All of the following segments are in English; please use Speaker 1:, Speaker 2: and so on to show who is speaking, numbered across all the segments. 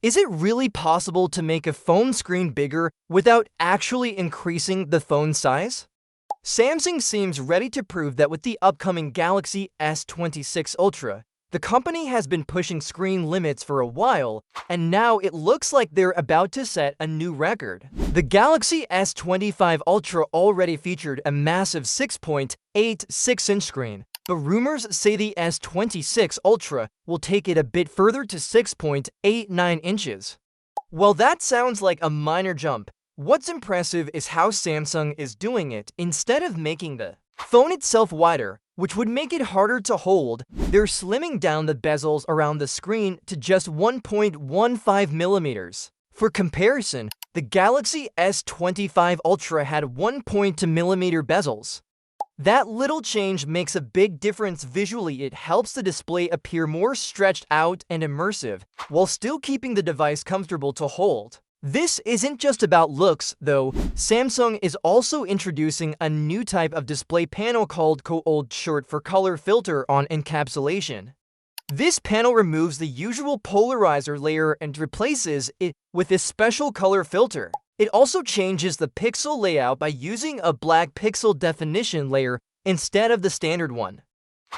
Speaker 1: Is it really possible to make a phone screen bigger without actually increasing the phone size? Samsung seems ready to prove that with the upcoming Galaxy S26 Ultra. The company has been pushing screen limits for a while, and now it looks like they're about to set a new record. The Galaxy S25 Ultra already featured a massive 6.86-inch screen, but rumors say the S26 Ultra will take it a bit further to 6.89 inches. While that sounds like a minor jump, what's impressive is how Samsung is doing it. Instead of making the phone itself wider, which would make it harder to hold, they're slimming down the bezels around the screen to just 1.15 millimeters. For comparison, the Galaxy S25 Ultra had 1.2 millimeter bezels. That little change makes a big difference visually. It helps the display appear more stretched out and immersive, while still keeping the device comfortable to hold. This isn't just about looks, though. Samsung is also introducing a new type of display panel called COLED, short for color filter on encapsulation. This panel removes the usual polarizer layer and replaces it with a special color filter. It also changes the pixel layout by using a black pixel definition layer instead of the standard one.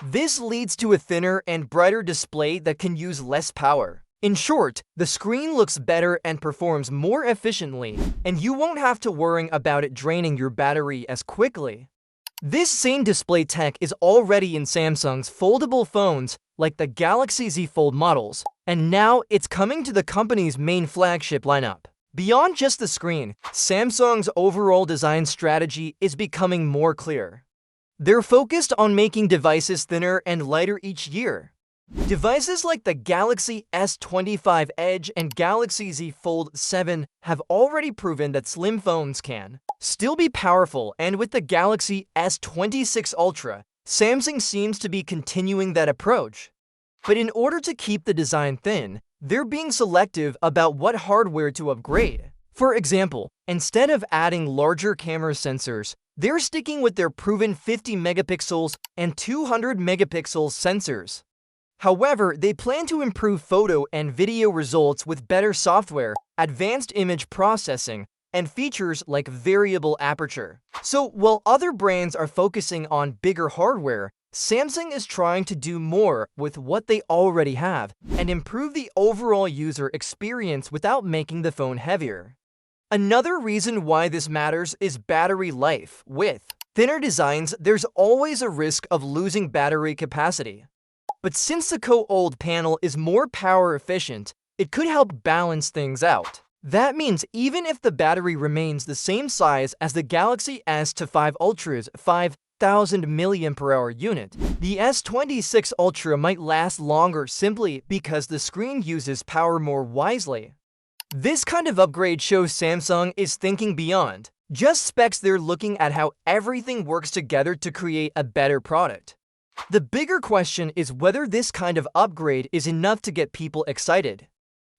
Speaker 1: This leads to a thinner and brighter display that can use less power. In short, the screen looks better and performs more efficiently, and you won't have to worry about it draining your battery as quickly. This same display tech is already in Samsung's foldable phones like the Galaxy Z Fold models, and now it's coming to the company's main flagship lineup. Beyond just the screen, Samsung's overall design strategy is becoming more clear. They're focused on making devices thinner and lighter each year. Devices like the Galaxy S25 Edge and Galaxy Z Fold 7 have already proven that slim phones can still be powerful, and with the Galaxy S26 Ultra, Samsung seems to be continuing that approach. But in order to keep the design thin, they're being selective about what hardware to upgrade. For example, instead of adding larger camera sensors, they're sticking with their proven 50 megapixels and 200 megapixels sensors. However, they plan to improve photo and video results with better software, advanced image processing, and features like variable aperture. So, while other brands are focusing on bigger hardware, Samsung is trying to do more with what they already have and improve the overall user experience without making the phone heavier. Another reason why this matters is battery life. With thinner designs, there's always a risk of losing battery capacity. But since the COLED panel is more power efficient, it could help balance things out. That means even if the battery remains the same size as the Galaxy S25 Ultra's 5,000 mAh unit, the S26 Ultra might last longer simply because the screen uses power more wisely. This kind of upgrade shows Samsung is thinking beyond just specs. They're looking at how everything works together to create a better product. The bigger question is whether this kind of upgrade is enough to get people excited.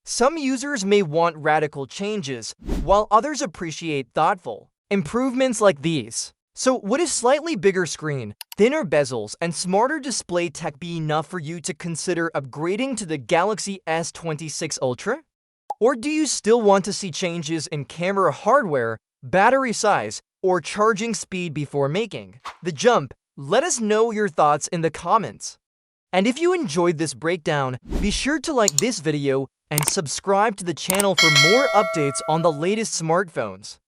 Speaker 1: Some users may want radical changes, while others appreciate thoughtful improvements like these. So would a slightly bigger screen, thinner bezels, and smarter display tech be enough for you to consider upgrading to the Galaxy S26 Ultra? Or do you still want to see changes in camera hardware, battery size, or charging speed before making the jump? Let us know your thoughts in the comments. And if you enjoyed this breakdown, be sure to like this video and subscribe to the channel for more updates on the latest smartphones.